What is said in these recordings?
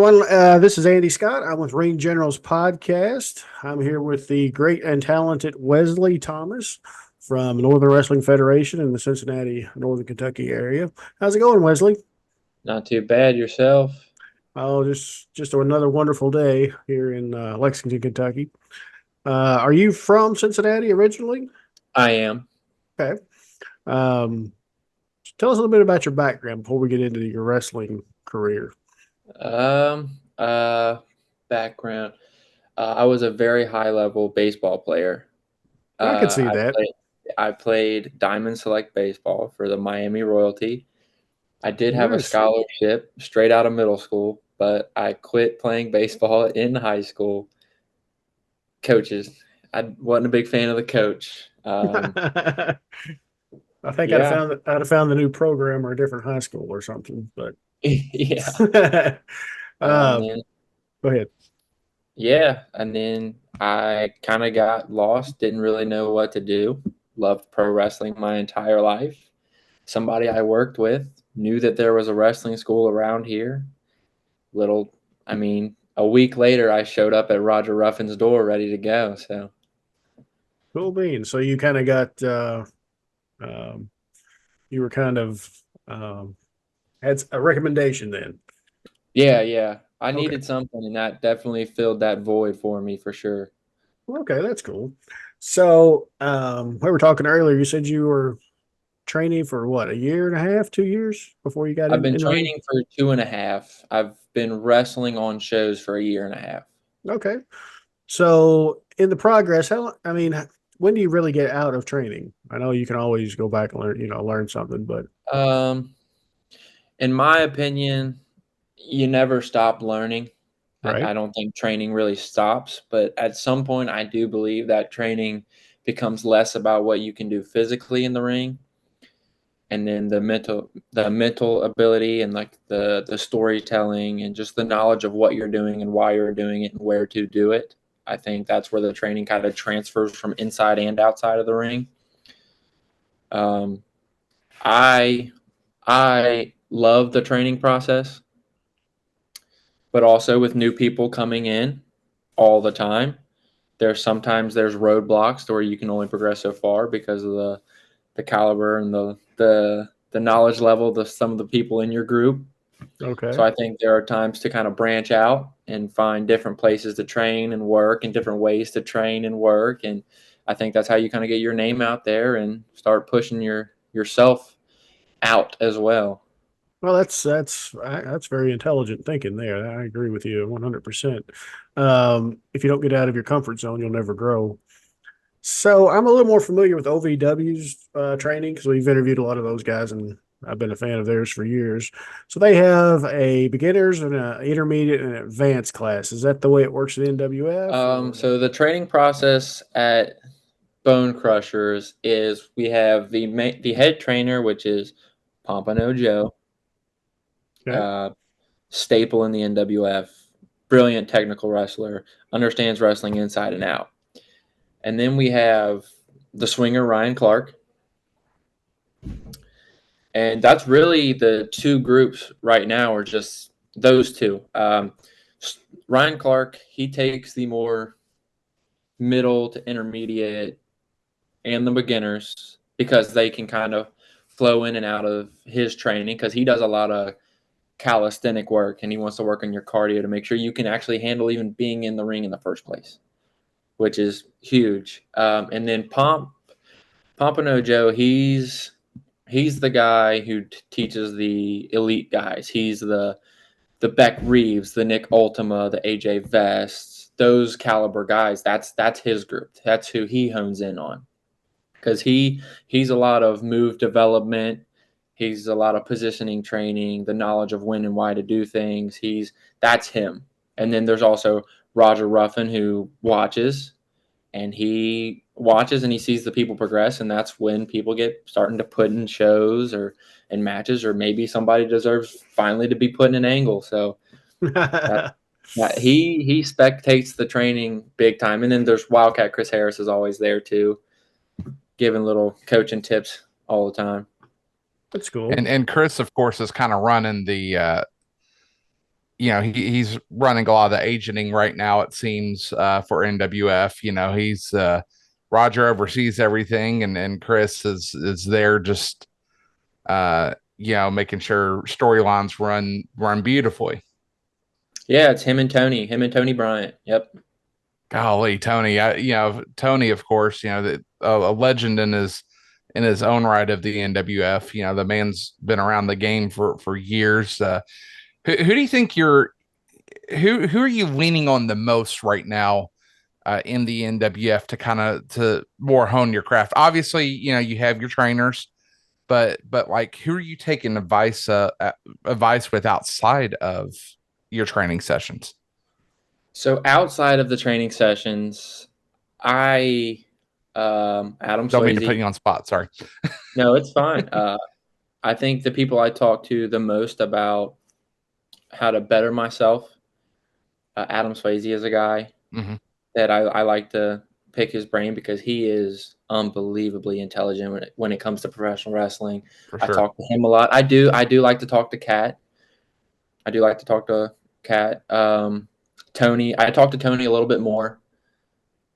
everyone. This is Andy Scott. I'm with Ring Generals Podcast. I'm here with the great and talented Wesley Thomas from Northern Wrestling Federation in the Cincinnati, Northern Kentucky area. How's it going, Wesley? Not too bad yourself. Oh, just another wonderful day here in Lexington, Kentucky. Are you from Cincinnati originally? I am. Okay. Um, Tell us a little bit about your background before we get into your wrestling career. Um, uh, Background. I was a very high level baseball player. I could see I that. played Diamond Select Baseball for the Miami Royalty. I did have a Nice. scholarship straight out of middle school, but I quit playing baseball in high school. Coaches, I wasn't a big fan of the coach. I think Yeah, I'd have found the new program or a different high school or something. But yeah. And uh, then go ahead. Yeah, and then I kind of got lost, didn't really know what to do. Loved pro wrestling my entire life. Somebody I worked with knew that there was a wrestling school around here. Little, I mean, a week later, I showed up at Roger Ruffin's door ready to go. So, Cool beans. So you kind of got um, you were kind of had a recommendation then. yeah, I Okay. needed something, and that definitely filled that void for me for sure. Okay, that's cool. So we were talking earlier. You said you were training for what, a year and a half, 2 years before you got I've been in the ring? training for 2.5. I've been wrestling on shows for a year and a half. Okay. So in the progress, I mean, when do you really get out of training? I know you can always go back and learn, learn something, but Um, In my opinion, you never stop learning. right. I don't think training really stops, but at some point, I do believe that training becomes less about what you can do physically in the ring, and then the mental ability and like the storytelling and just the knowledge of what you're doing and why you're doing it and where to do it. I think that's where the training kind of transfers from inside and outside of the ring. Um, I I love the training process, but also with new people coming in all the time. There's roadblocks to where you can only progress so far because of the caliber and the knowledge level of some of the people in your group. So Okay. I think there are times to kind of branch out and find different places to train and work and different ways to train and work. And I think that's how you kind of get your name out there and start pushing yourself out as well. Well, that's very intelligent thinking there. I agree with you 100%. If you don't get out of your comfort zone, you'll never grow. So I'm a little more familiar with OVW's training because we've interviewed a lot of those guys, and I've been a fan of theirs for years. So they have a beginners and an intermediate and an advanced class. Is that the way it works at NWF? Or So the training process at Bone Crushers is we have the head trainer, which is Pompano Joe, okay, uh, staple in the NWF, brilliant technical wrestler, understands wrestling inside and out. And then we have the swinger Ryan Clark, and that's really the two groups right now are just those two. Ryan Clark, he takes the more middle to intermediate and the beginners because they can kind of flow in and out of his training because he does a lot of calisthenic work and he wants to work on your cardio to make sure you can actually handle even being in the ring in the first place, which is huge. And then Pompano Joe, he's the guy who teaches the elite guys. He's the Beck Reeves, the Nick Ultima, the AJ Vests, those caliber guys. That's his group. That's who he hones in on because he's a lot of move development. He's a lot of positioning training, the knowledge of when and why to do things. That's him. And then there's also Roger Ruffin who watches and he sees the people progress, and that's when people get starting to put in shows or in matches, or maybe somebody deserves finally to be put in an angle. So that, that he spectates the training big time. And then there's Wildcat Chris Harris is always there too, giving little coaching tips all the time. that's cool. And Chris, of course, is kind of running he's running a lot of the agenting right now, it seems, for NWF. He's Roger oversees everything, and Chris is there just making sure storylines run beautifully. Yeah, it's him and Tony Bryant. Yep. Golly, Tony, Tony, of course, a legend in his own right of the NWF. The man's been around the game for years. Who do you think who are you leaning on the most right now in the NWF to kind of to more hone your craft? Obviously, you have your trainers, but like, who are you taking advice with outside of your training sessions? So outside of the training sessions, I Adam Don't mean to put Swayze. you on spot. Sorry. No, it's fine. I think the people I talk to the most about how to better myself, Adam Swayze is a guy Hmm. that I like to pick his brain because he is unbelievably intelligent when it comes to professional wrestling. For I sure. talk to him a lot. I do like to talk to Kat. I do like to talk to Kat. Tony, I talk to Tony a little bit more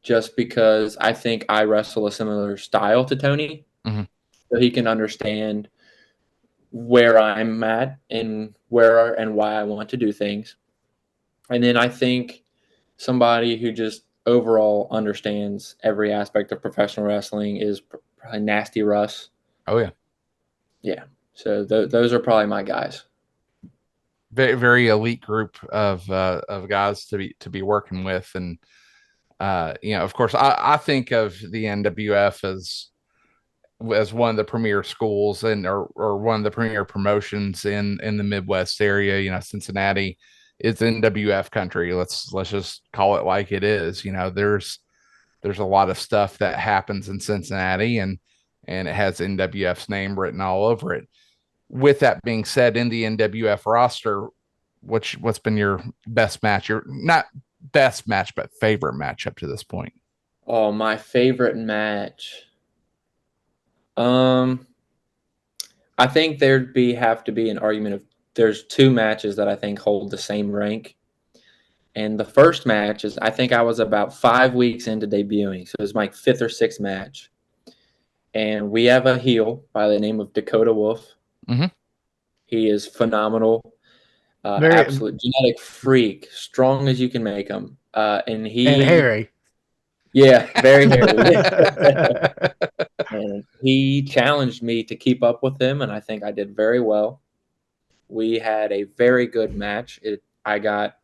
just because I think I wrestle a similar style to Tony, Hmm. so he can understand where I'm at and where and why I want to do things. And then I think somebody who just overall understands every aspect of professional wrestling is probably Nasty Russ. Oh yeah. Yeah. So those are probably my guys. Very, very elite group of guys to be working with. And of course, I think of the NWF as one of the premier schools and or one of the premier promotions in the Midwest area. Cincinnati is NWF country. Let's just call it like it is. There's a lot of stuff that happens in Cincinnati, and it has NWF's name written all over it. With that being said, in the NWF roster, what's been your best match? Your not best match, but favorite match up to this point? Oh, my favorite match. Um, I think have to be an argument of there's two matches that I think hold the same rank. And the first match is I think I was about 5 weeks into debuting, so it was my fifth or sixth match. And we have a heel by the name of Dakota Wolf. Mm-hmm. He is phenomenal, Very absolute genetic freak, strong as you can make him. And and he, Harry. yeah, very hairy. And he challenged me to keep up with him, and I think I did very well. We had a very good match. I got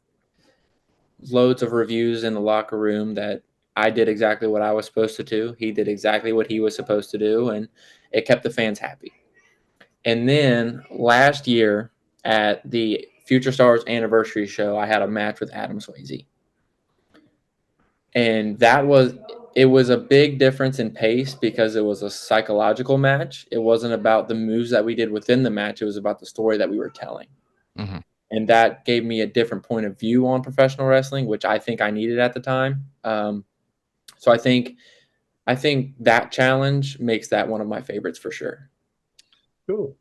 loads of reviews in the locker room that I did exactly what I was supposed to do. He did exactly what he was supposed to do, and it kept the fans happy. And then last year at the Future Stars anniversary show, I had a match with Adam Swayze. And it was a big difference in pace because it was a psychological match. It wasn't about the moves that we did within the match, it was about the story that we were telling. Mm-hmm. And that gave me a different point of view on professional wrestling, which I think I needed at the time. So I think that challenge makes that one of my favorites for sure. Cool.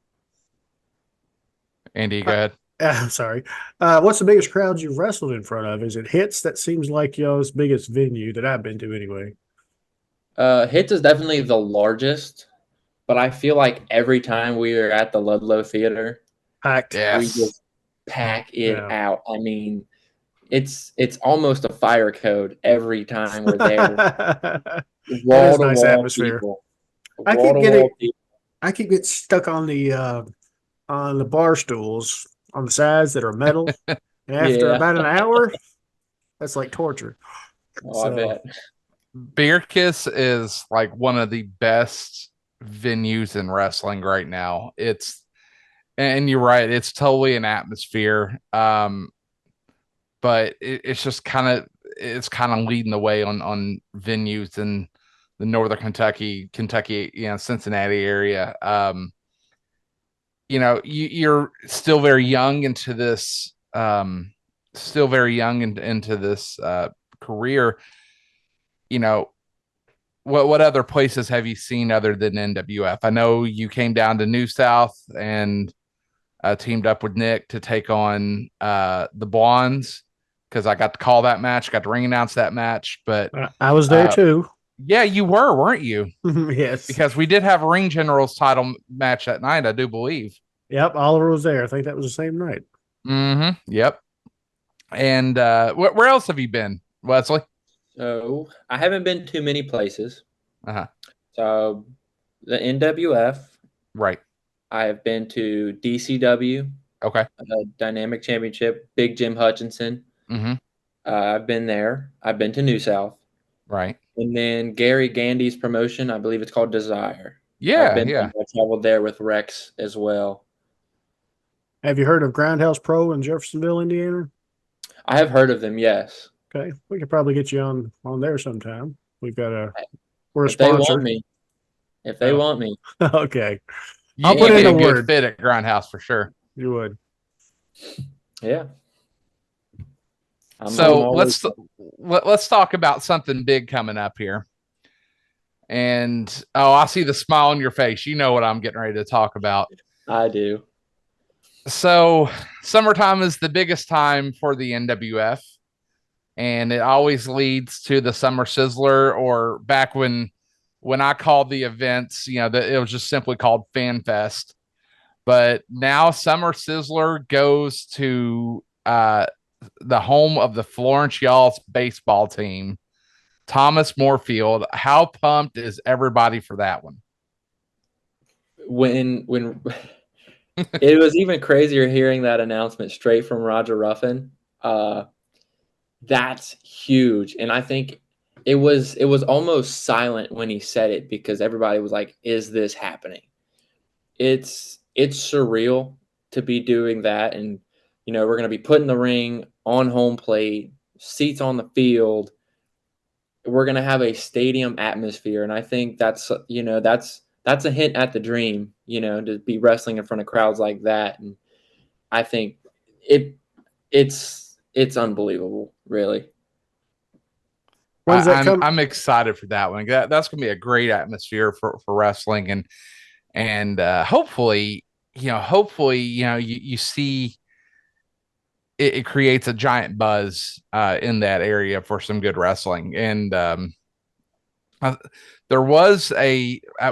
Andy, go ahead. Sorry. What's the biggest crowd you've wrestled in front of? Is it Hits? That seems like y'all's biggest venue that I've been to anyway. Hits is definitely the largest, but I feel like every time we are at the Ludlow Theater, Packed. we Yes. just pack it Yeah. out. I mean, it's almost a fire code every time we're there. That is Wall to nice wall atmosphere. people, I wall keep to getting wall people. I keep getting stuck on the bar stools on the sides that are metal. And after Yeah, about an hour, that's like torture. oh, I So bet. Beer Kiss is like one of the best venues in wrestling right now. And you're right, it's totally an atmosphere. But it's kind of leading the way on venues in the northern Kentucky, Cincinnati area. You're still very young into this, career. You know, what other places have you seen other than NWF? I know you came down to New South and teamed up with Nick to take on the Blondes because I got to call that match, got to ring announce that match. But I was there too. yeah, you were, weren't you? Yes. Because we did have a Ring General's title match that night, I do believe. Yep, Oliver was there. I think that was the same night. Mm-hmm. Yep. And where else have you been, Wesley? So I haven't been to many places. Uh-huh. So the NWF, Right. I have been to DCW, Okay. Dynamic Championship, Big Jim Hutchinson. Mm-hmm. I've been there. I've been to New South. Right. And then Gary Gandy's promotion, I believe it's called Desire. Yeah. I traveled there with Rex as well. Have you heard of Grindhouse Pro in Jeffersonville, Indiana? I have heard of them, yes. Okay, we could probably get you on there sometime. We're a If they sponsor. want me. If they want me. Okay, I'll put in a a good word. fit at Grindhouse for sure. You would. Yeah. So let's talk about something big coming up here. And I see the smile on your face. You know what I'm getting ready to talk about. I do. So summertime is the biggest time for the NWF, and it always leads to the Summer Sizzler, or back when I called the events, it was just simply called Fan Fest. But now Summer Sizzler goes to the home of the Florence Y'all's baseball team, Thomas Morefield. How pumped is everybody for that one? When it was even crazier hearing that announcement straight from Roger Ruffin. That's huge. And I think it was almost silent when he said it, because everybody was like, is this happening? It's surreal to be doing that. And, we're going to be putting the ring on home plate, seats on the field. We're going to have a stadium atmosphere. And I think that's a hint at the dream, to be wrestling in front of crowds like that. And I think it's unbelievable, really. When's that come? I'm excited for that one. That's going to be a great atmosphere for wrestling, and hopefully, you see it creates a giant buzz in that area for some good wrestling. And at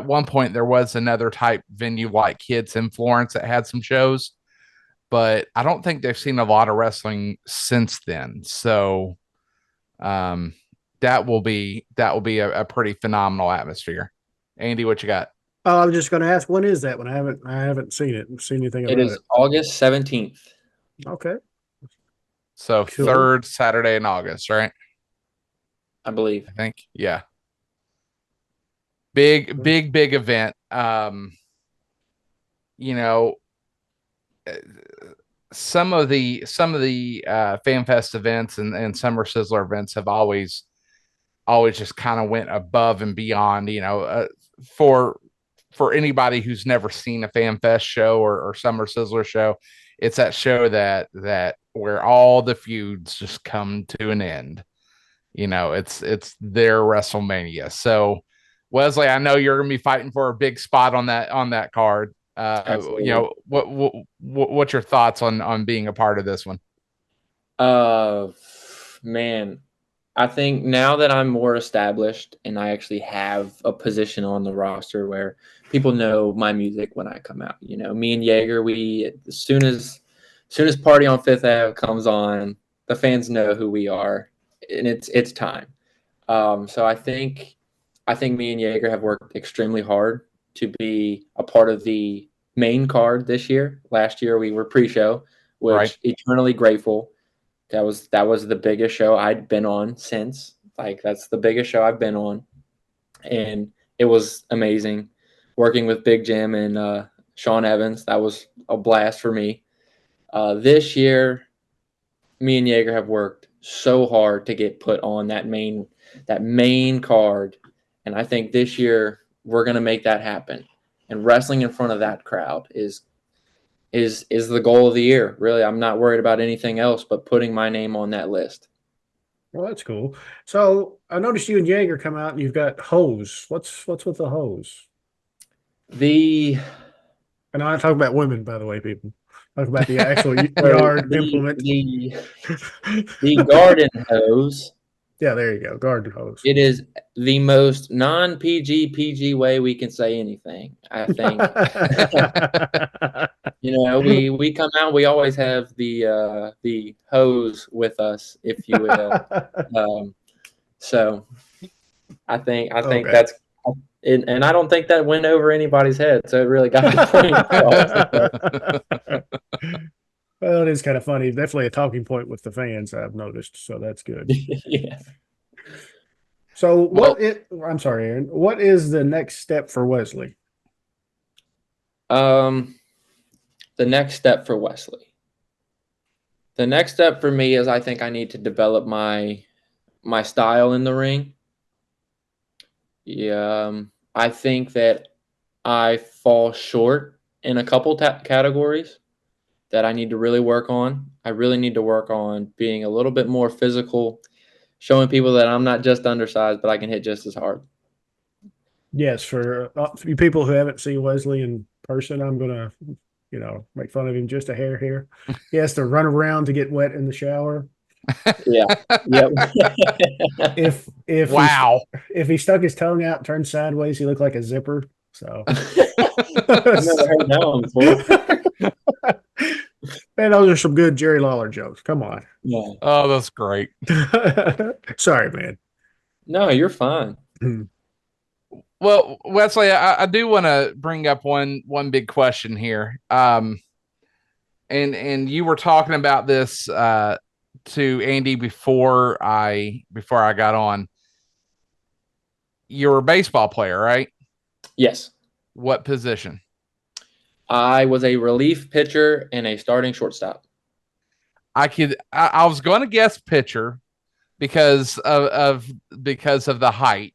one point there was another type venue like Kids in Florence that had some shows, but I don't think they've seen a lot of wrestling since then. So that will be a pretty phenomenal atmosphere. Andy, what you got? Oh, I was just going to ask, when is that one? I haven't seen it. Seen anything about it? It is August 17th. Okay. So Cool. Third Saturday in August, right? I believe. I think. Yeah. Big event. Some of the Fan Fest events and Summer Sizzler events have always just kind of went above and beyond, for anybody who's never seen a Fan Fest show or Summer Sizzler show. It's that show that where all the feuds just come to an end. It's their WrestleMania. So Wesley, I know you're gonna be fighting for a big spot on that card. What's your thoughts on being a part of this one? Man, I think now that I'm more established and I actually have a position on the roster where people know my music when I come out, me and Jaeger, as soon as Party on Fifth Ave comes on, the fans know who we are, and it's time. So I think me and Jaeger have worked extremely hard to be a part of the main card this year. Last year we were pre-show, which Right. Eternally grateful. That was the biggest show I'd been on since. That's the biggest show I've been on, and it was amazing working with Big Jim and Sean Evans. That was a blast for me. This year, me and Jaeger have worked so hard to get put on that main card, and I think this year we're gonna make that happen. And wrestling in front of that crowd is the goal of the year. Really, I'm not worried about anything else but putting my name on that list. Well, that's cool. So I noticed you and Jaeger come out and you've got hose. What's with the hose? And And I'm talking about women, by the way, people. Talk about the actual yard implement. The garden hose. Yeah, there you go. Garden hose. It is the most non-PG way we can say anything, I think. We come out, we always have the hose with us, if you will. So I think Okay. that's and I don't think that went over anybody's head, so it really got the point across. Well, it is kind of funny. Definitely a talking point with the fans, I've noticed. So that's good. Yeah. So I'm sorry, Aaron. What is the next step for Wesley? The next step for Wesley. The next step for me is I think I need to develop my style in the ring. Yeah, I think that I fall short in a couple categories that I need to really work on. I really need to work on being a little bit more physical, showing people that I'm not just undersized, but I can hit just as hard. Yes, for you people who haven't seen Wesley in person, I'm gonna, make fun of him just a hair here. He has to run around to get wet in the shower. Yeah. Yep. If Wow. if he stuck his tongue out, turned sideways, he looked like a zipper. So I've never heard that one before. Man, those are some good Jerry Lawler jokes. Come on. Yeah. Oh, that's great. Sorry, man. No, you're fine. Well, Wesley, I do want to bring up one big question here. And you were talking about this to Andy before I got on. You're a baseball player, right? Yes. What position? I was a relief pitcher and a starting shortstop. I was going to guess pitcher because of the height.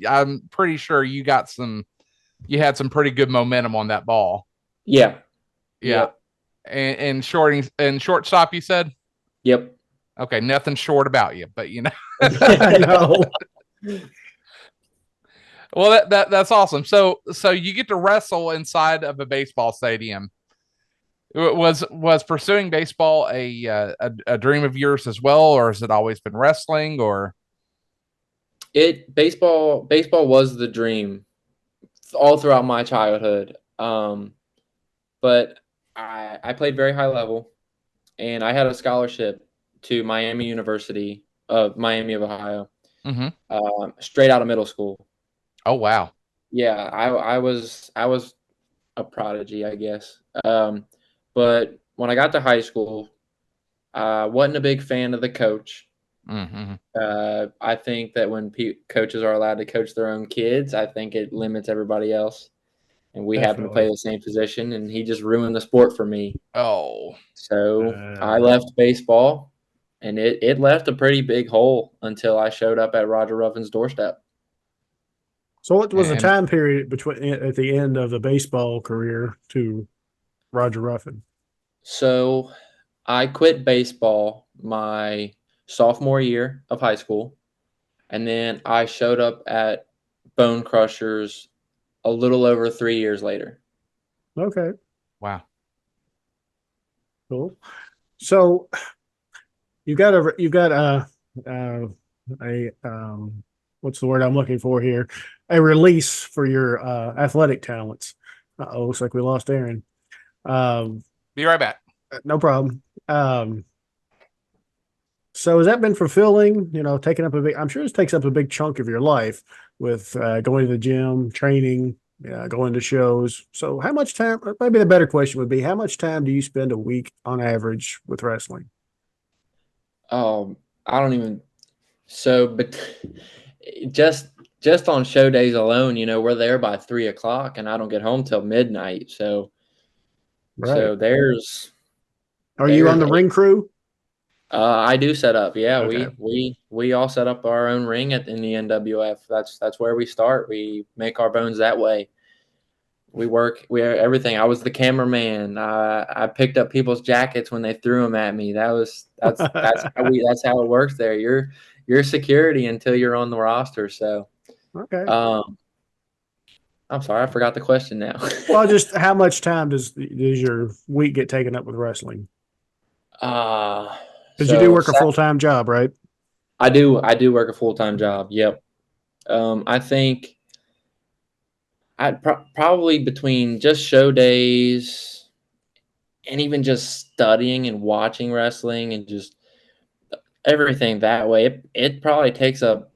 I'm pretty sure you had some pretty good momentum on that ball. Yeah. Yeah. Yep. And shortstop, you said? Yep. Okay, nothing short about you, but I know. Well, that's awesome. So you get to wrestle inside of a baseball stadium. Was pursuing baseball a dream of yours as well, or has it always been wrestling? Or baseball was the dream all throughout my childhood. But I played very high level, and I had a scholarship to Miami University of Miami of Ohio, straight out of middle school. Oh wow! Yeah, I was a prodigy, I guess. But when I got to high school, I wasn't a big fan of the coach. I think that when coaches are allowed to coach their own kids, I think it limits everybody else. And we happened to play the same position, and he just ruined the sport for me. Oh. So I left baseball, and it left a pretty big hole until I showed up at Roger Ruffin's doorstep. So what was the time period at the end of the baseball career to Roger Ruffin? So I quit baseball my sophomore year of high school, and then I showed up at Bone Crushers a little over 3 years later. Okay. Wow. Cool. So you got a what's the word I'm looking for here? A release for your athletic talents. Looks like we lost Aaron. Be right back. No problem. So has that been fulfilling? Taking up I'm sure this takes up a big chunk of your life with going to the gym, training, going to shows. So how much time, maybe the better question would be, how much time do you spend a week on average with wrestling? I don't even, but just on show days alone, we're there by 3:00 and I don't get home till midnight. So, Right. So there's. Are you on the ring crew? I do set up. Yeah, Okay. we all set up our own ring in the NWF. That's where we start. We make our bones that way. We everything. I was the cameraman. I picked up people's jackets when they threw them at me. That's how it works there. You're security until you're on the roster. So, okay. I'm sorry, I forgot the question now. Well, just how much time does your week get taken up with wrestling? Uh, Because you do so work a full-time job, right? I do work a full-time job. Yep. I think I'd probably between just show days and even just studying and watching wrestling and just everything that way, it probably takes up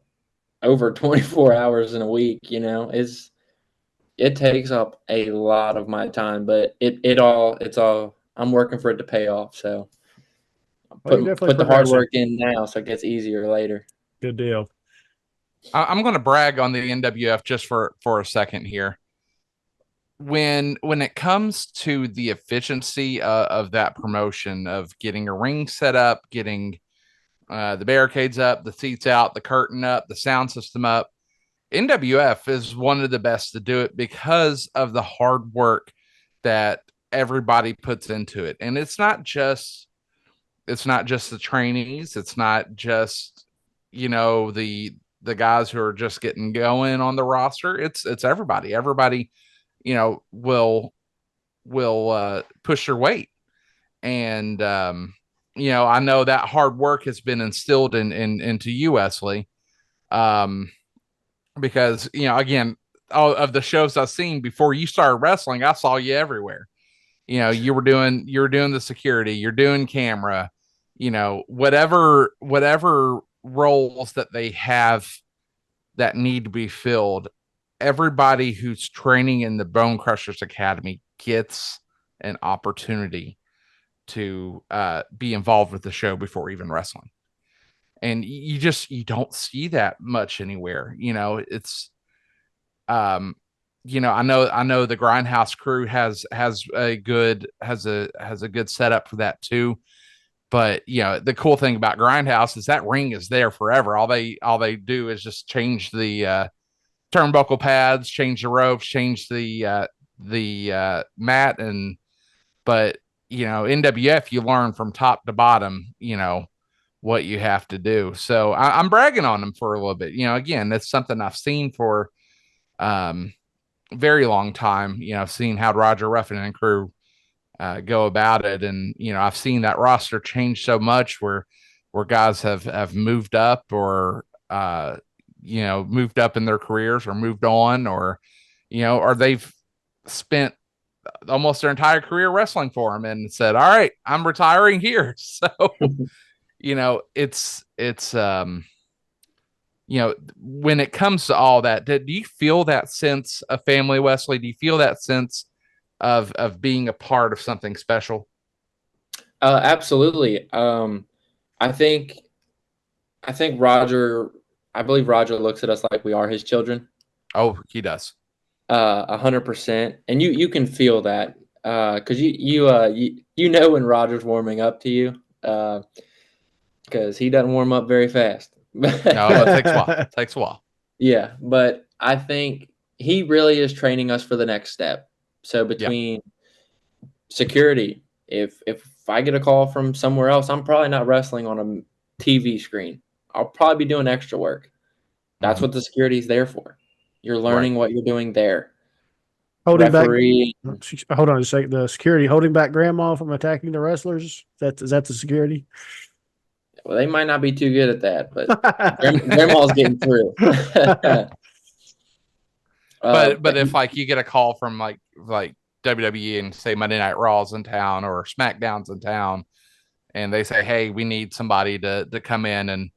over 24 hours in a week, it takes up a lot of my time, but it's all I'm working for it to pay off. So Well, you're definitely put the hard progressing. work in now so it gets easier later. Good deal. I'm going to brag on the NWF just for a second here. When it comes to the efficiency of that promotion, of getting a ring set up, getting the barricades up, the seats out, the curtain up, the sound system up, NWF is one of the best to do it because of the hard work that everybody puts into it. And it's not just the trainees, it's not just the guys who are just getting going on the roster. It's everybody. Everybody, will push their weight. And I know that hard work has been instilled into you, Wesley. Because again, all of the shows I've seen before you started wrestling, I saw you everywhere. You were doing the security, you're doing camera, whatever roles that they have that need to be filled. Everybody who's training in the Bone Crushers Academy gets an opportunity to be involved with the show before even wrestling. And you don't see that much anywhere. It's I know the Grindhouse crew has a good setup for that too. But the cool thing about Grindhouse is that ring is there forever. All they do is just change the turnbuckle pads, change the ropes, change the mat. But NWF, you learn from top to bottom, what you have to do. So I'm bragging on them for a little bit. Again, that's something I've seen for very long time. I've seen how Roger Ruffin and crew go about it, and I've seen that roster change so much where guys have moved up, or moved up in their careers, or moved on, or they've spent almost their entire career wrestling for him and said, all right, I'm retiring here. So it's when it comes to all that, do you feel that sense of family, Wesley? Do you feel that sense of being a part of something special? Absolutely. I think Roger. I believe Roger looks at us like we are his children. Oh, he does. 100%, and you can feel that because you when Roger's warming up to you because he doesn't warm up very fast. No, it takes a while. It takes a while. Yeah, but I think he really is training us for the next step. So between security, if I get a call from somewhere else, I'm probably not wrestling on a TV screen. I'll probably be doing extra work. That's what the security is there for. You're learning what you're doing there. Holding Referee. back. Hold on a second. The security holding back grandma from attacking the wrestlers. Is that the security? Well, they might not be too good at that, but grandma's getting through. But if you get a call from like WWE and say Monday Night Raw's in town or SmackDown's in town, and they say, hey, we need somebody to come in and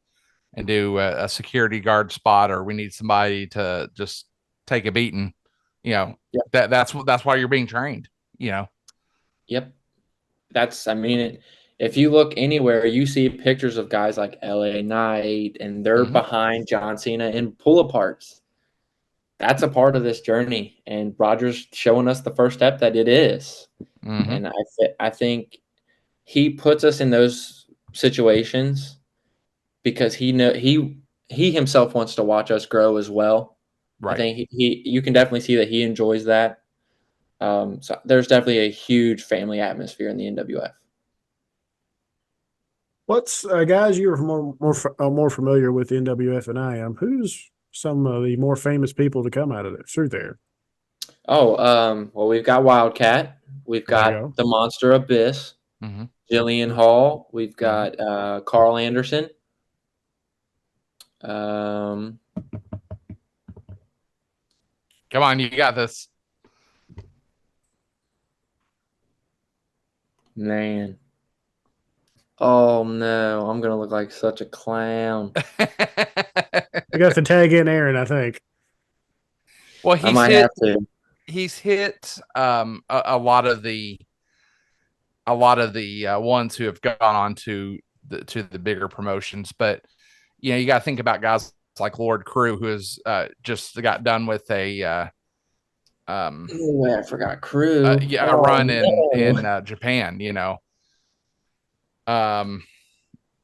do a security guard spot, or we need somebody to just take a beating, that's why you're being trained. Yep. If you look anywhere, you see pictures of guys like LA Knight, and they're behind John Cena in pull-aparts. That's a part of this journey, and Roger's showing us the first step that it is. And I think he puts us in those situations because he himself wants to watch us grow as well. Right. I think you can definitely see that he enjoys that. So there's definitely a huge family atmosphere in the NWF. What's guys? You're more familiar with the NWF than I am. Who's some of the more famous people to come out of it through there? Well, we've got Wildcat. We've There you got go. the Monster Abyss. Mhm. Jillian Hall. We've Mhm. got Carl Anderson. Um, Come on, you got this. man. Oh no, I'm gonna look like such a clown. We got to tag in Aaron, I think. Well, I might have to. he's hit a lot of the ones who have gone on to the bigger promotions, but you got to think about guys like Lord Crew, who has just got done with Oh, I forgot Crew. a Oh run in no. Japan. Um,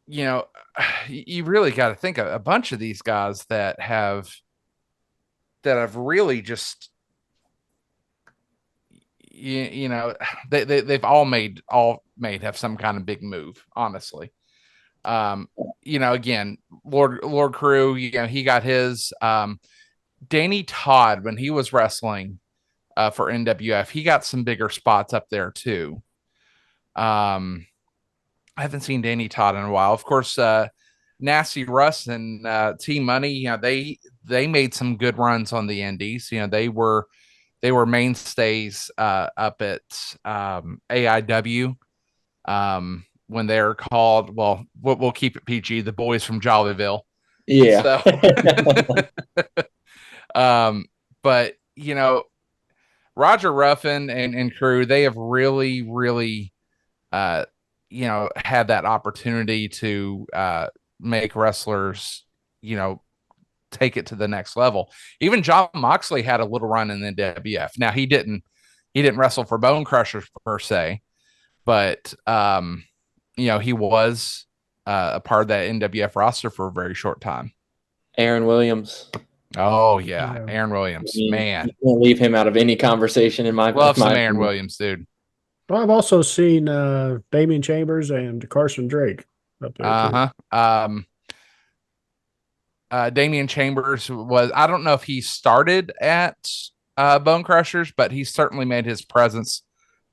you know, you really got to think of a bunch of these guys that have really just you know they've all made have some kind of big move, honestly. Again, Lord Crew, he got his. Danny Todd, when he was wrestling for NWF, he got some bigger spots up there too. I haven't seen Danny Todd in a while. Of course, Nasty Russ and T Money, they made some good runs on the Indies. They were mainstays up at AIW when they're called. Well, we'll keep it PG. The boys from Jollyville. Yeah. So, um, but Roger Ruffin and crew, they have really, really, had that opportunity to make wrestlers, take it to the next level. Even John Moxley had a little run in the WF. Now he didn't wrestle for Bone Crushers per se, but he was a part of that NWF roster for a very short time. Aaron Williams. Oh yeah, Yeah. Aaron I Williams, mean, man, you can't leave him out of any conversation in love my some Aaron opinion. Williams, dude. Well, I've also seen Damian Chambers and Carson Drake up there too. Uh-huh. Damian Chambers was, I don't know if he started at Bone Crushers, but he certainly made his presence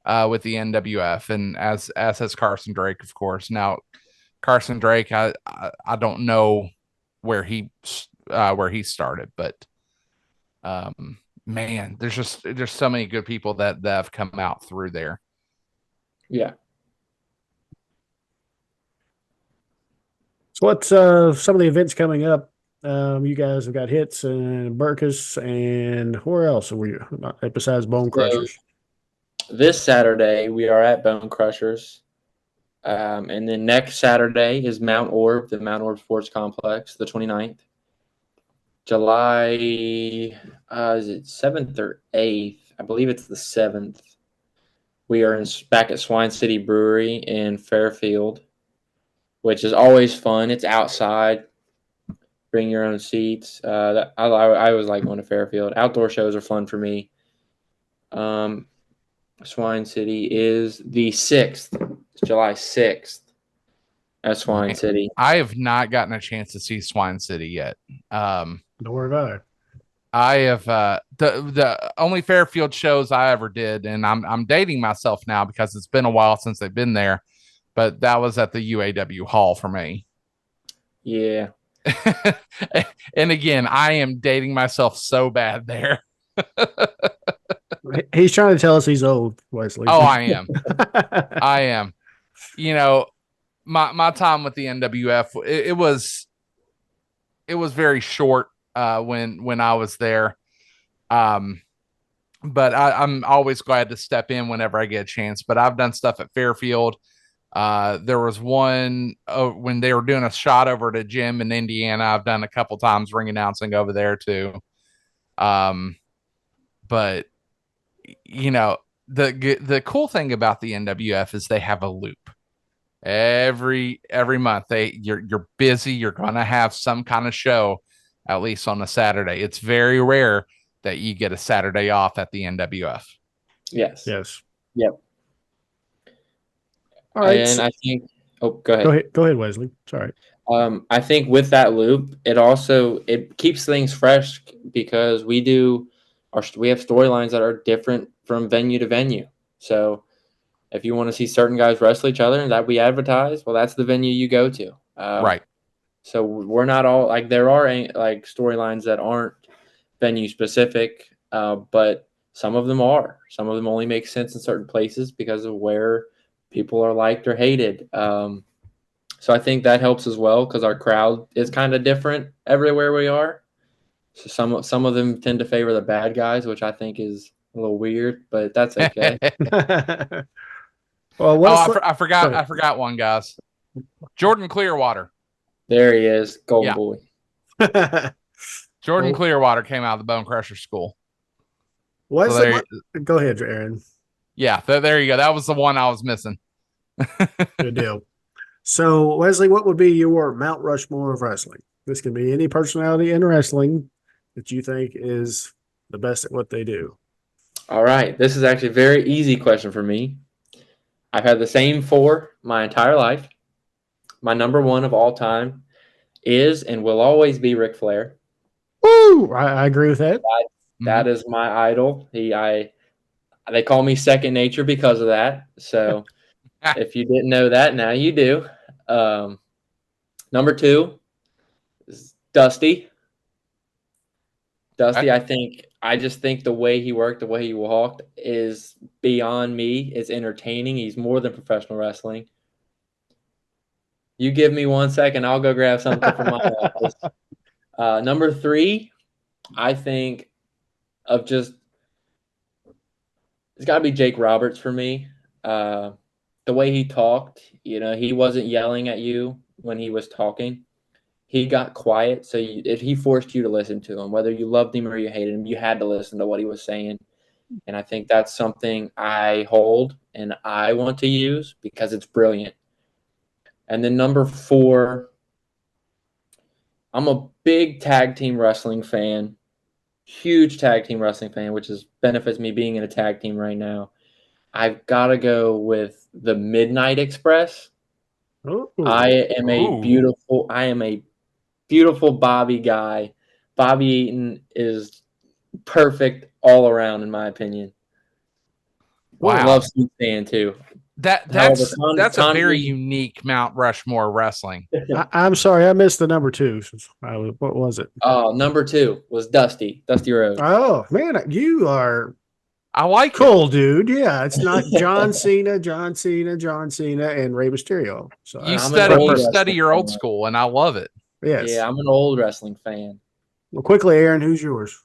with the NWF, and as has Carson Drake, of course. Now, Carson Drake, I don't know where he started, but man, there's so many good people that have come out through there. Yeah. So what's some of the events coming up? You guys have got hits and Burkus, and where else are we besides Bone So Crushers? this Saturday we are at Bone Crushers. And then next Saturday is Mount Orb, the Mount Orb Sports Complex, the 29th. July, is it 7th or 8th? I believe it's the 7th. We are back at Swine City Brewery in Fairfield, which is always fun. It's outside. Bring your own seats. I always like going to Fairfield. Outdoor shows are fun for me. Swine City is the 6th. It's July 6th at Swine City. I have not gotten a chance to see Swine City yet. Don't worry about it. I have the only Fairfield shows I ever did, and I'm dating myself now because it's been a while since they've been there, but that was at the UAW Hall for me. Yeah. And again, I am dating myself so bad there. He's trying to tell us he's old, Wesley. Oh, I am. I am. My time with the NWF, it was very short when I was there. But I'm always glad to step in whenever I get a chance. But I've done stuff at Fairfield. There was one when they were doing a shot over at a gym in Indiana. I've done a couple times ring announcing over there too. But the cool thing about the NWF is they have a loop every month. You're busy. You're gonna have some kind of show, at least on a Saturday. It's very rare that you get a Saturday off at the NWF. Yes. Yes. Yep. All right. And I think, go ahead. Go ahead, Wesley. Sorry. I think with that loop, it keeps things fresh because we do we have storylines that are different from venue to venue. So if you want to see certain guys wrestle each other and that we advertise, well, that's the venue you go to. Right. So we're not all like, there are like storylines that aren't venue specific, but some of them are. Some of them only make sense in certain places because of where people are liked or hated. So I think that helps as well because our crowd is kind of different everywhere we are. So some of them tend to favor the bad guys, which I think is a little weird, but that's okay. Well, what I forgot one, guys. Jordan Clearwater. There he is, Golden Yeah. Boy. Jordan Clearwater came out of the Bone Crusher School. Go ahead, Aaron. Yeah, there you go. That was the one I was missing. Good deal. So, Wesley, what would be your Mount Rushmore of wrestling? This can be any personality in wrestling that you think is the best at what they do. All right. This is actually a very easy question for me. I've had the same 4 my entire life. My number 1 of all time is and will always be Ric Flair. Woo! I agree with that. That is my idol. They call me second nature because of that. So if you didn't know that, now you do. Number 2 is Dusty. Dusty, I just think the way he worked, the way he walked is beyond me. It's entertaining. He's more than professional wrestling. You give me 1 second, I'll go grab something from my office. Number 3, I think of just, it's got to be Jake Roberts for me. The way he talked, he wasn't yelling at you when he was talking. He got quiet, so if he forced you to listen to him, whether you loved him or you hated him, you had to listen to what he was saying. And I think that's something I hold and I want to use because it's brilliant. And then number 4, I'm a big tag team wrestling fan, huge tag team wrestling fan, which benefits me being in a tag team right now. I've got to go with the Midnight Express. Ooh. I am a beautiful Bobby guy. Bobby Eaton is perfect all around, in my opinion. Wow. I love Sweet Stan too. That's a very unique Mount Rushmore wrestling. I'm sorry, I missed the number 2. What was it? Oh, number 2 was Dusty Rhodes. Oh man, you are cool, dude. Yeah, it's not John Cena, and Rey Mysterio. So you study your old school, and I love it. Yes. Yeah, I'm an old wrestling fan. Well, quickly, Aaron, who's yours?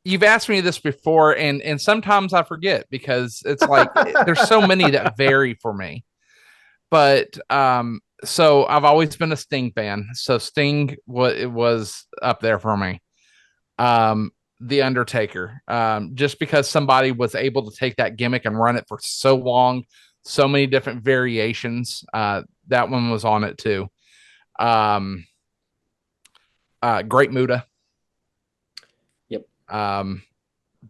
You've asked me this before, and sometimes I forget because it's like there's so many that vary for me. But so I've always been a Sting fan. So Sting was up there for me. The Undertaker, just because somebody was able to take that gimmick and run it for so long, so many different variations. That one was on it too. Great Muta.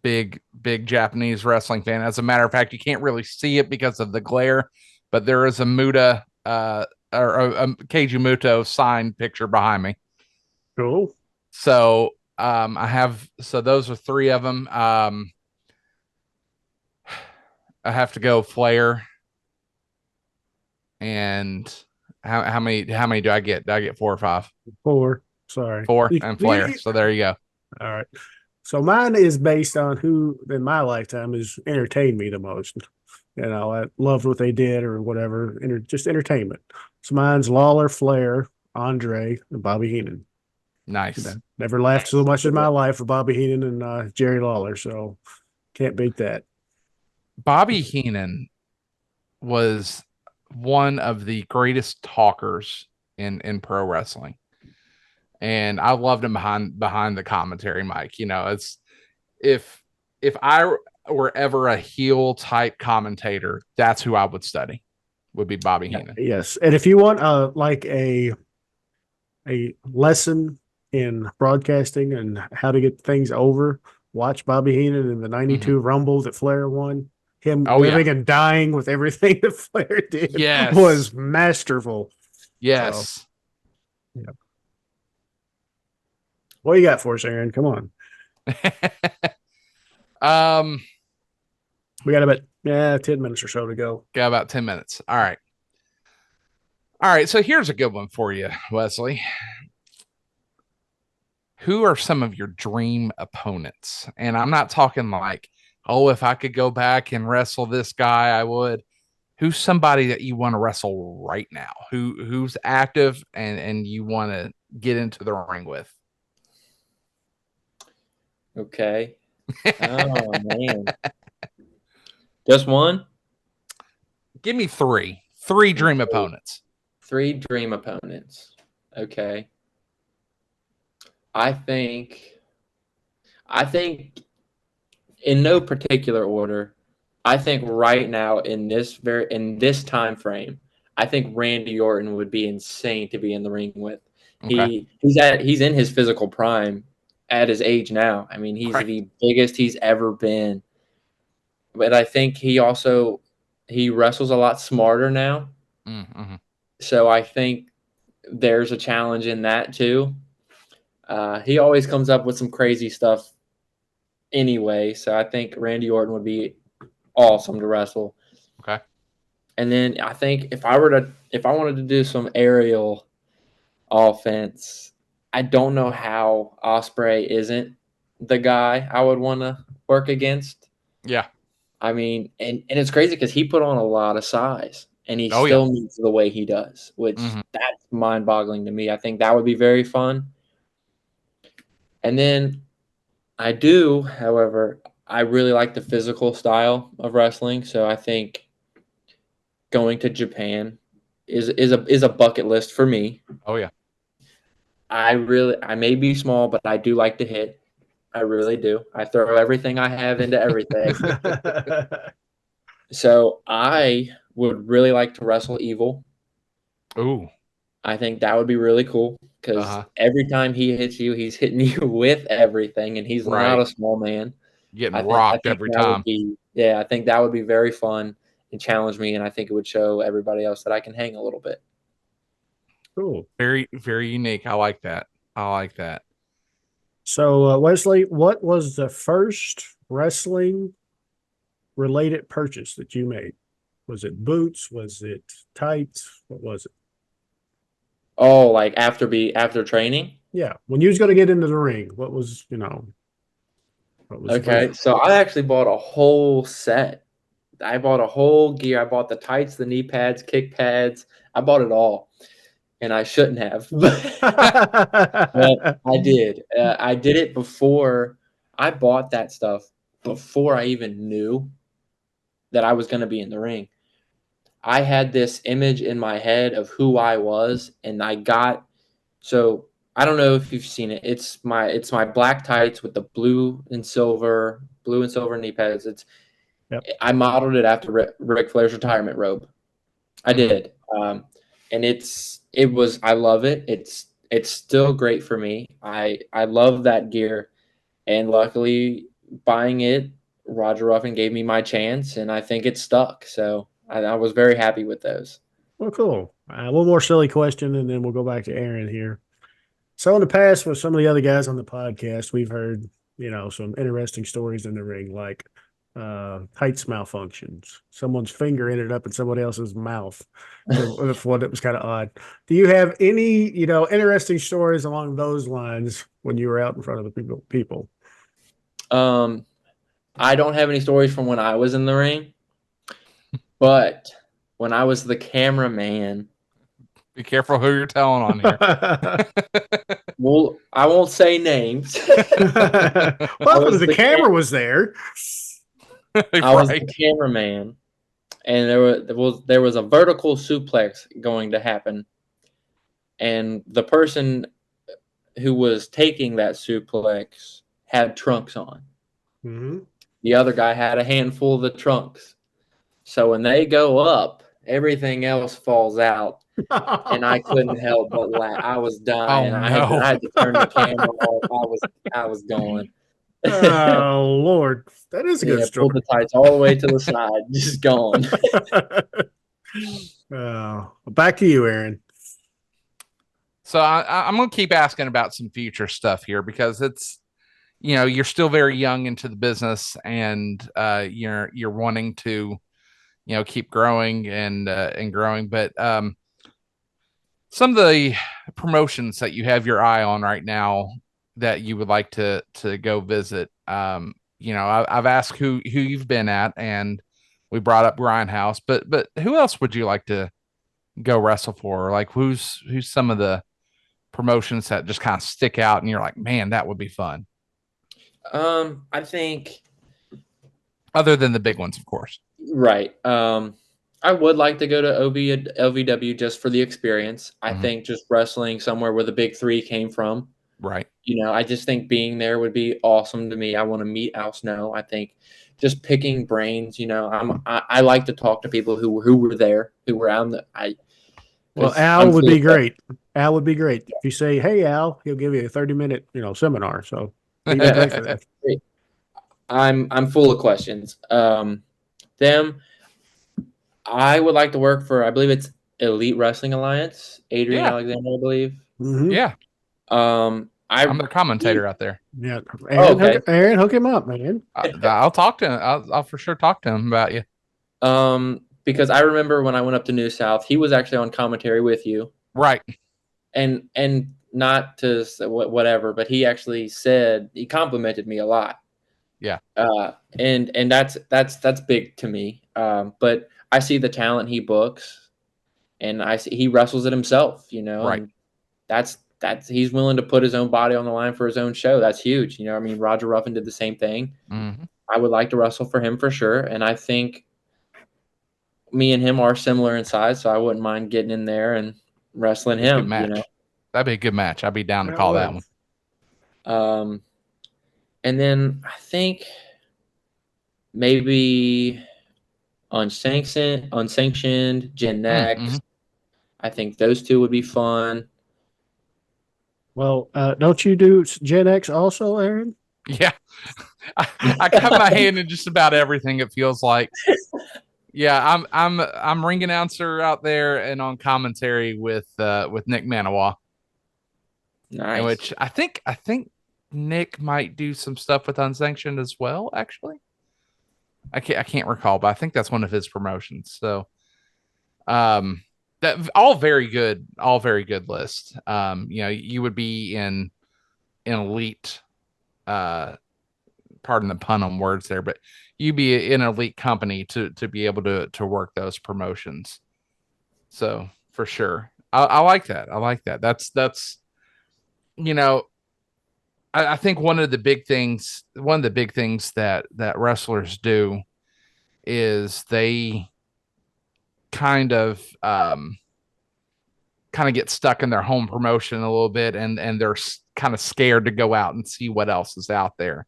Big Japanese wrestling fan. As a matter of fact, you can't really see it because of the glare, but there is a Muta or a Keiji Muto signed picture behind me. Cool. So those are 3 of them. I have to go Flair. And how many do I get? Do I get 4 or 5? 4. Sorry. 4 and Flair. So there you go. All right. So mine is based on who in my lifetime has entertained me the most. I loved what they did or whatever. Just entertainment. So mine's Lawler, Flair, Andre, and Bobby Heenan. Nice. Never laughed so much in my life with Bobby Heenan and Jerry Lawler. So can't beat that. Bobby Heenan was one of the greatest talkers in pro wrestling. And I loved him behind the commentary mic. It's if I were ever a heel type commentator, that's who I would study. Would be Bobby Heenan. Yes, and if you want like a lesson in broadcasting and how to get things over, watch Bobby Heenan in the '92 Rumble that Flair won. Him living and dying with everything that Flair did was masterful. Yes. So, yeah. What you got for us, Aaron? Come on. We got about 10 minutes or so to go. Got about 10 minutes. All right. So here's a good one for you, Wesley. Who are some of your dream opponents? And I'm not talking like, oh, if I could go back and wrestle this guy, I would. Who's somebody that you want to wrestle right now? Who's active and you want to get into the ring with? Okay. Oh man. Just one? Give me three. Three dream opponents. 3 dream opponents. Okay. I think in no particular order, I think right now in this time frame, I think Randy Orton would be insane to be in the ring with. Okay. He's in his physical prime at his age now. I mean, he's Right. the biggest he's ever been. But I think he wrestles a lot smarter now. Mm-hmm. So I think there's a challenge in that too. He always comes up with some crazy stuff anyway. So I think Randy Orton would be awesome to wrestle. Okay. And then I think if I wanted to do some aerial offense, I don't know how Ospreay isn't the guy I would want to work against. Yeah. I mean, and it's crazy because he put on a lot of size and he still moves the way he does, which that's mind-boggling to me. I think that would be very fun. And then however, I really like the physical style of wrestling, so I think going to Japan is a bucket list for me. Oh yeah. I may be small, but I do like to hit. I really do. I throw everything I have into everything. So I would really like to wrestle Evil. Ooh. I think that would be really cool because every time he hits you, he's hitting you with everything, and he's not a small man. Getting rocked every time. I think that would be very fun and challenge me, and I think it would show everybody else that I can hang a little bit. Cool. Very, very unique. I like that. So, Wesley, what was the first wrestling related purchase that you made? Was it boots? Was it tights? What was it? Oh, like after training? Yeah. When you was going to get into the ring, what was Okay. So I actually bought a whole set. I bought a whole gear. I bought the tights, the knee pads, kick pads. I bought it all. And I shouldn't have. But I did. I did it before I bought that stuff, before I even knew that I was going to be in the ring. I had this image in my head of who I was, and I don't know if you've seen it. It's my black tights with the blue and silver knee pads. I modeled it after Ric Flair's retirement robe. I did. And I love it. It's still great for me. I love that gear, and luckily buying it, Roger Ruffin gave me my chance, and I think it stuck. So I was very happy with those. Well, cool. One more silly question, and then we'll go back to Aaron here. So in the past, with some of the other guys on the podcast, we've heard, some interesting stories in the ring, like tights malfunctions. Someone's finger ended up in somebody else's mouth. What it was kind of odd. Do you have any, interesting stories along those lines when you were out in front of the people? I don't have any stories from when I was in the ring, but when I was the cameraman. Be careful who you're telling on here. Well, I won't say names. Well, the camera was there. I was the cameraman, and there was a vertical suplex going to happen, and the person who was taking that suplex had trunks on. Mm-hmm. The other guy had a handful of the trunks. So when they go up, everything else falls out, and I couldn't help but laugh. I was dying. Oh, no. I had to turn the camera off. I was going. Oh Lord, that is a good story. Pulled the tights all the way to the side, just gone. Back to you, Aaron. So I'm going to keep asking about some future stuff here because it's, you're still very young into the business, and you're wanting to, keep growing and growing. But some of the promotions that you have your eye on right now that you would like to go visit, I've asked who you've been at, and we brought up Grindhouse, but who else would you like to go wrestle for? Like who's some of the promotions that just kind of stick out and you're like, man, that would be fun? I think Other than the big ones, of course. right. I would like to go to LVW just for the experience. I Mhm. think just wrestling somewhere where the big three came from. Right. I just think being there would be awesome to me. I want to meet Al Snow. I think just picking brains. I like to talk to people who were there, who were out. Well, 'Cause Al I'm would full be of great. Al would be great. If you say, "Hey, Al," he'll give you a 30-minute, seminar. So he'd be great for that. I'm full of questions. Them. I would like to work for. I believe it's Elite Wrestling Alliance. Adrian Yeah. Alexander, I believe. Mm-hmm. Yeah. I'm the commentator out there. Yeah, Okay. Aaron, hook him up, man. I'll talk to him. I'll for sure talk to him about you. Because I remember when I went up to New South, he was actually on commentary with you, Right. and not to say whatever, but he actually said he complimented me a lot. Yeah. And that's big to me. But I see the talent he books, and I see he wrestles it himself, Right. and that's he's willing to put his own body on the line for his own show. That's huge. I mean, Roger Ruffin did the same thing. Mm-hmm. I would like to wrestle for him for sure, and I think me and him are similar in size, so I wouldn't mind getting in there and wrestling Be a good him. match. That'd be a good match. I'd be down to Yeah, call it that would. one. And then I think maybe unsanctioned Gen X. Mm-hmm. I think those two would be fun. Well, don't you do Gen X also, Aaron? Yeah. I got my hand in just about everything, it feels like. Yeah, I'm ring announcer out there and on commentary with Nick Manawa, Nice. in which I think Nick might do some stuff with unsanctioned as well. Actually, I can't recall, but I think that's one of his promotions. So, that all very good list. You would be in elite. Pardon the pun on words there, but you'd be in an elite company to be able to work those promotions. So for sure, I like that. I like that. That's you know, I think one of the big things that wrestlers do is they kind of get stuck in their home promotion a little bit, and they're kind of scared to go out and see what else is out there.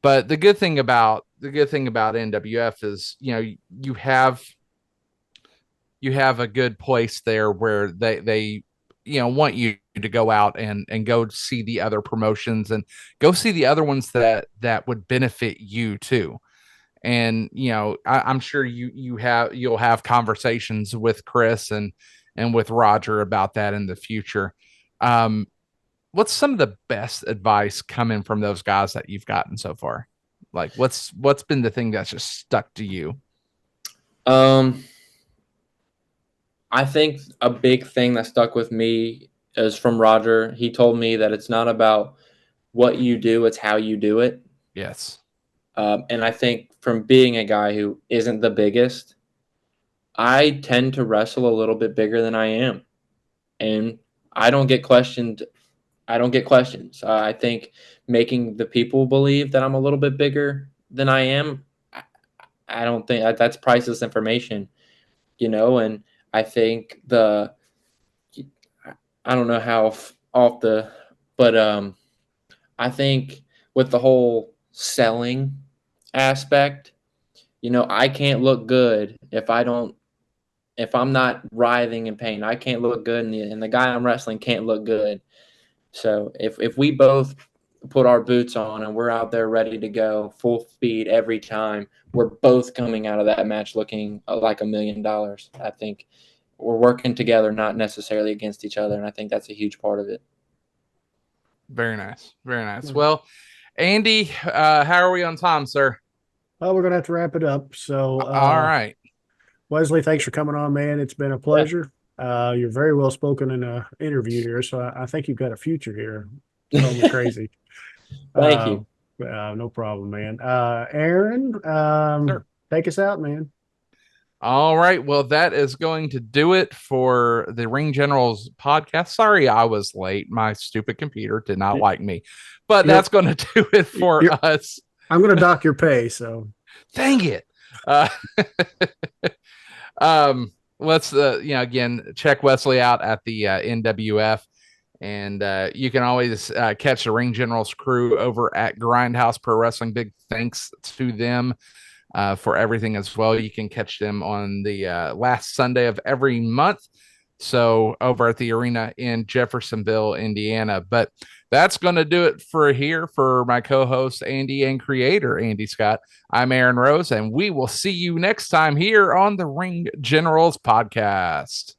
But the good thing about NWF is, you have a good place there where they want you to go out and go see the other promotions and go see the other ones that would benefit you too. And I'm sure you'll have conversations with Chris and with Roger about that in the future. What's some of the best advice coming from those guys that you've gotten so far? Like what's been the thing that's just stuck to you? I think a big thing that stuck with me is from Roger. He told me that it's not about what you do, it's how you do it. Yes. And I think from being a guy who isn't the biggest, I tend to wrestle a little bit bigger than I am. And I don't get questioned. I don't get questions. I think making the people believe that I'm a little bit bigger than I am, I don't think that's priceless information, and I think I don't know how off but I think with the whole selling aspect, I can't look good if I'm not writhing in pain. I can't look good, and the guy I'm wrestling can't look good. So if we both put our boots on and we're out there ready to go full speed every time, we're both coming out of that match looking like $1 million. I think we're working together, not necessarily against each other. And I think that's a huge part of it. Very nice. Very nice. Well, Andy, how are we on time, sir? Well, we're going to have to wrap it up. So, All right. Wesley, thanks for coming on, man. It's been a pleasure. You're very well spoken in an interview here, so I think you've got a future here. Totally crazy. Thank you. No problem, man. Aaron, Sure. take us out, man. All right. Well, that is going to do it for the Ring Generals podcast. Sorry I was late. My stupid computer did not like me. But that's going to do it for us. I'm going to dock your pay, so. Dang it. Let's again check Wesley out at the NWF, and you can always catch the Ring Generals crew over at Grindhouse Pro Wrestling. Big thanks to them for everything as well. You can catch them on the last Sunday of every month, so over at the arena in Jeffersonville, Indiana. But that's going to do it for here. For my co-host Andy and creator Andy Scott, I'm Aaron Rose, and we will see you next time here on the Ring Generals podcast.